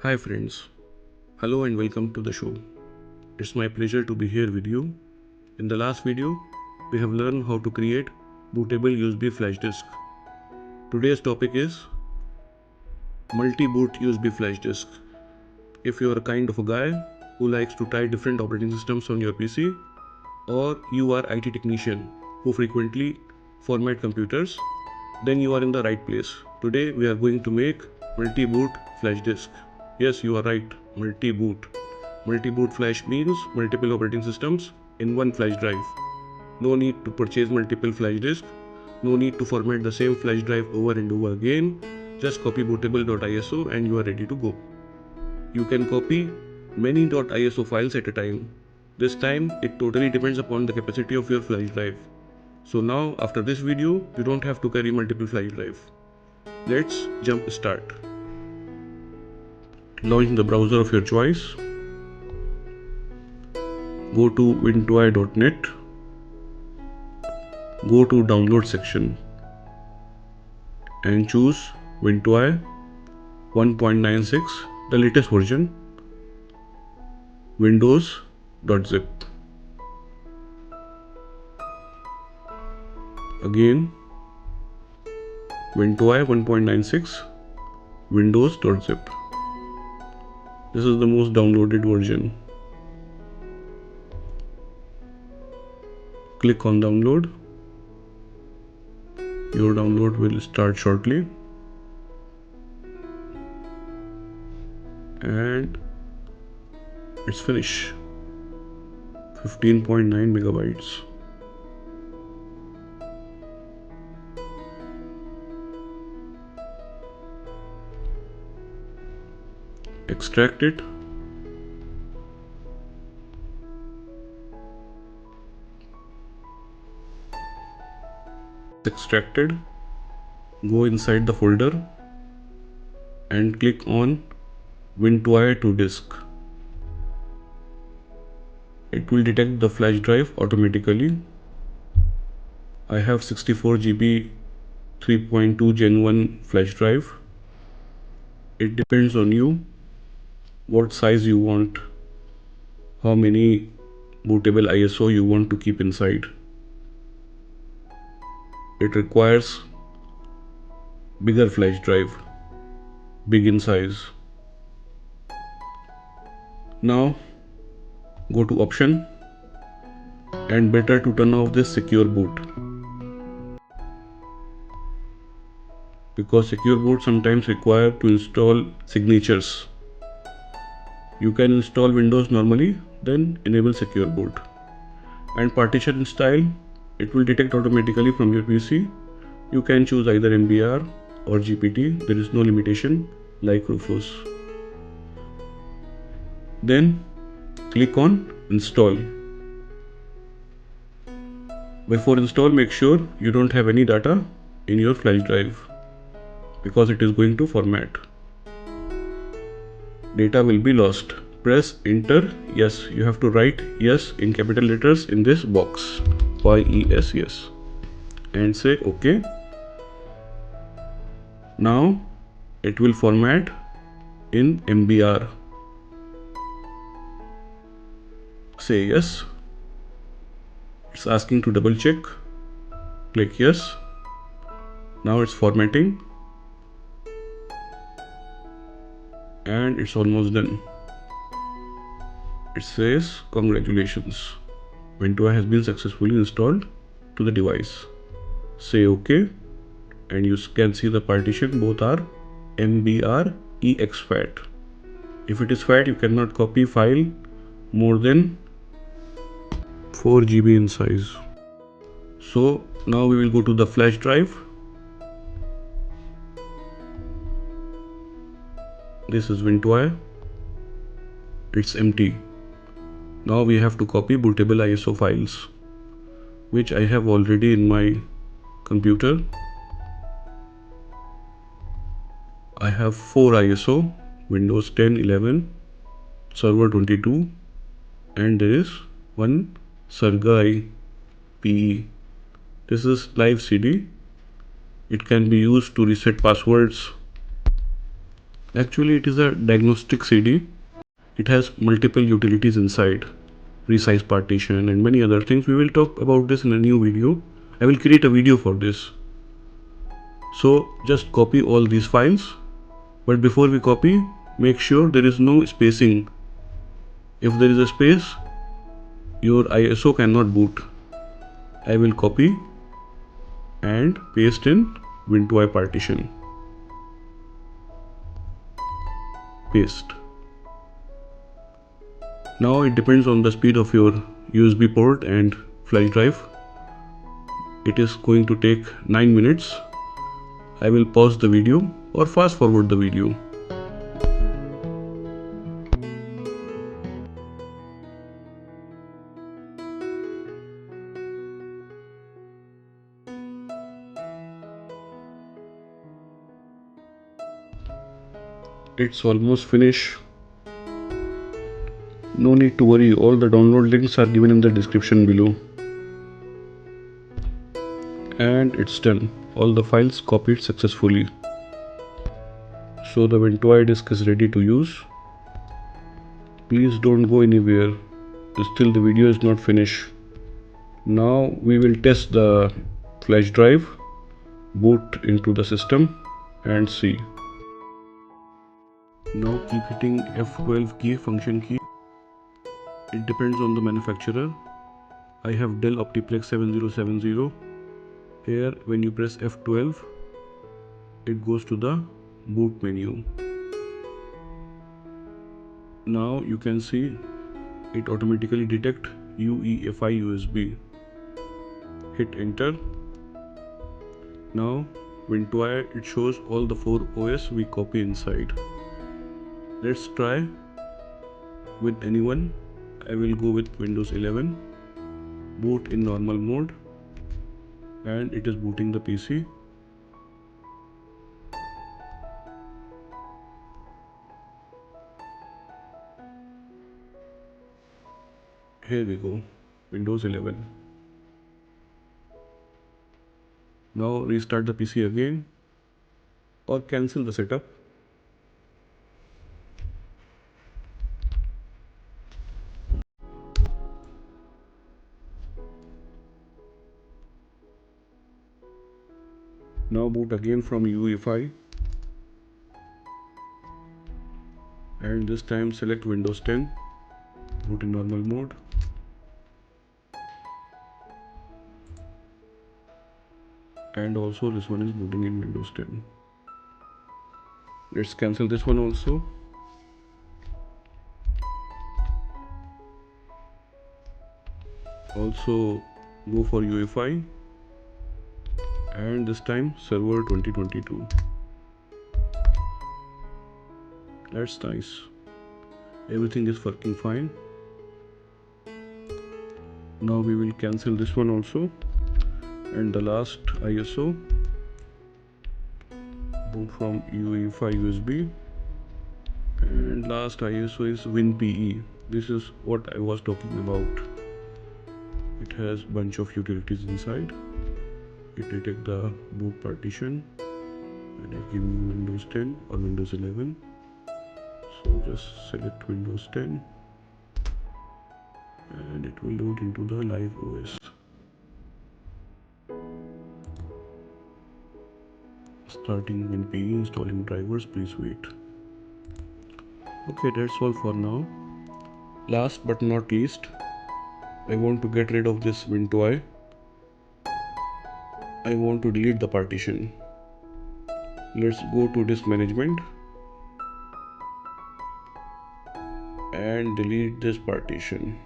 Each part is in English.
Hi friends, hello and welcome to the show. It's my pleasure to be here with you. In the last video, we have learned how to create bootable USB flash disk. Today's topic is MultiBoot USB flash disk. If you are a kind of a guy who likes to try different operating systems on your PC, or you are IT technician who frequently format computers, then you are in the right place. Today we are going to make MultiBoot flash disk. Yes, you are right, MultiBoot. MultiBoot flash means multiple operating systems in one flash drive. No need to purchase multiple flash disks. No need to format the same flash drive over and over again. Just copy bootable.iso and you are ready to go. You can copy many .iso files at a time. This time it totally depends upon the capacity of your flash drive. So now after this video, you don't have to carry multiple flash drive. Let's jump start. Launch the browser of your choice. Go to ventoy.net. Go to download section and choose Ventoy 1.96, the latest version, windows.zip. Again, Ventoy 1.96, windows.zip. This is the most downloaded version. Click on download. Your download will start shortly. And it's finished. 15.9 megabytes. Extract it. Extracted. Go inside the folder and click on Ventoy to disk. It will detect the flash drive automatically. I have 64 GB 3.2 Gen 1 flash drive. It depends on you what size you want, how many bootable ISO you want to keep inside. It requires bigger flash drive, big in size. Now go to option and better to turn off this secure boot, because secure boot sometimes require to install signatures. You can install Windows normally, then enable secure boot. And partition style, it will detect automatically from your PC. You can choose either MBR or GPT. There is no limitation like Rufus. Then click on install. Before install, make sure you don't have any data in your flash drive, because it is going to format. Data will be lost. Press enter. Yes, you have to write yes in capital letters in this box, YES, yes, and say OK. Now it will format in MBR. Say yes. It's asking to double check. Click yes. Now it's formatting and it's almost done. It says congratulations, Ventoy has been successfully installed to the device. Say OK and you can see the partition both are MBR EXFAT. If it is FAT, you cannot copy file more than 4 GB in size. So now we will go to the flash drive. This is Ventoy. It's empty. Now we have to copy bootable ISO files, which I have already in my computer. I have 4 ISO, Windows 10, 11, Server 22, and there is one Sargai PE. This is live CD. It can be used to reset passwords Actually, it is a diagnostic CD. It has multiple utilities inside, resize partition and many other things. We will talk about this in a new video. I will create a video for this. So just copy all these files. But before we copy, make sure there is no spacing. If there is a space, your ISO cannot boot. I will copy and paste in Ventoy partition. Paste. Now it depends on the speed of your USB port and flash drive. It is going to take 9 minutes. I will pause the video or fast forward the video. It's almost finished. No need to worry, all the download links are given in the description below. And it's done. All the files copied successfully. So the Ventoy disk is ready to use. Please don't go anywhere. Still the video is not finished. Now we will test the flash drive, boot into the system and see. Now keep hitting F12 key, function key. It depends on the manufacturer. I have Dell Optiplex 7070. Here when you press F12, it goes to the boot menu. Now you can see it automatically detect UEFI USB. Hit enter. Now Ventoy, it shows all the 4 OS we copy inside. Let's try with anyone. I will go with Windows 11. Boot in normal mode and it is booting the PC. Here we go, Windows 11. Now restart the PC again or cancel the setup. Now boot again from UEFI and this time select Windows 10, boot in normal mode. And also this one is booting in Windows 10. Let's cancel this one also. Also go for UEFI and this time server 2022. That's nice. Everything is working fine. Now we will cancel this one also. And the last ISO, boot from UEFI USB. And last ISO is WinPE. This is what I was talking about. It has bunch of utilities inside. It detects the boot partition and I give you Windows 10 or Windows 11. So just select Windows 10 and it will load into the live OS. Starting WinPE, installing drivers, please wait. Okay, that's all for now. Last but not least, I want to get rid of this Ventoy. I want to delete the partition. Let's go to disk management and delete this partition.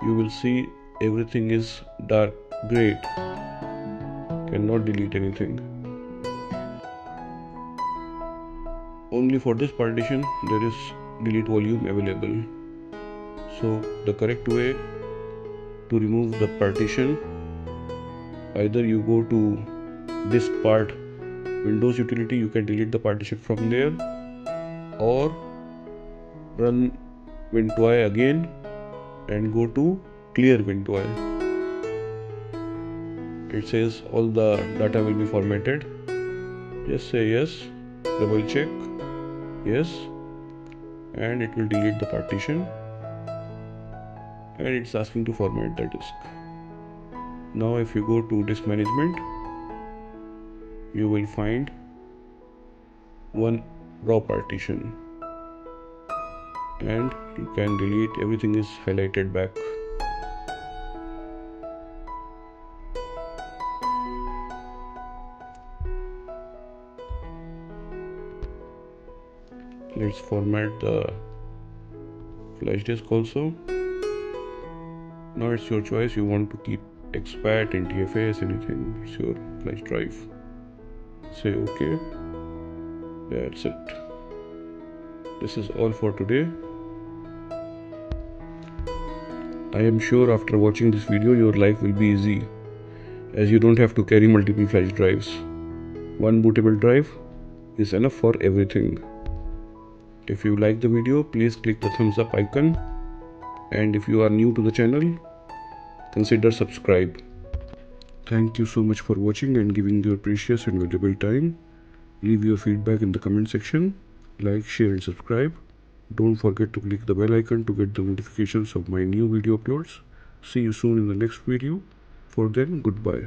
You will see everything is dark. Great. Cannot delete anything. Only for this partition there is delete volume available. So the correct way to remove the partition, either you go to this part, Windows utility, you can delete the partition from there, or run Ventoy again and go to clear Ventoy. It says all the data will be formatted. Just say yes, double check Yes, and it will delete the partition, and it's asking to format the disk. Now if you go to disk management, you will find one raw partition, and you can delete. Everything is highlighted back. Let's format the flash disk also. Now it's your choice. You want to keep expat, NTFS, anything. It's your flash drive. Say OK. That's it. This is all for today. I am sure after watching this video your life will be easy, as you don't have to carry multiple flash drives. One bootable drive is enough for everything. If you like the video, please click the thumbs up icon, and if you are new to the channel, consider subscribe. Thank you so much for watching and giving your precious and valuable time. Leave your feedback in the comment section. Like, share and subscribe. Don't forget to click the bell icon to get the notifications of my new video uploads. See you soon in the next video. For then, goodbye.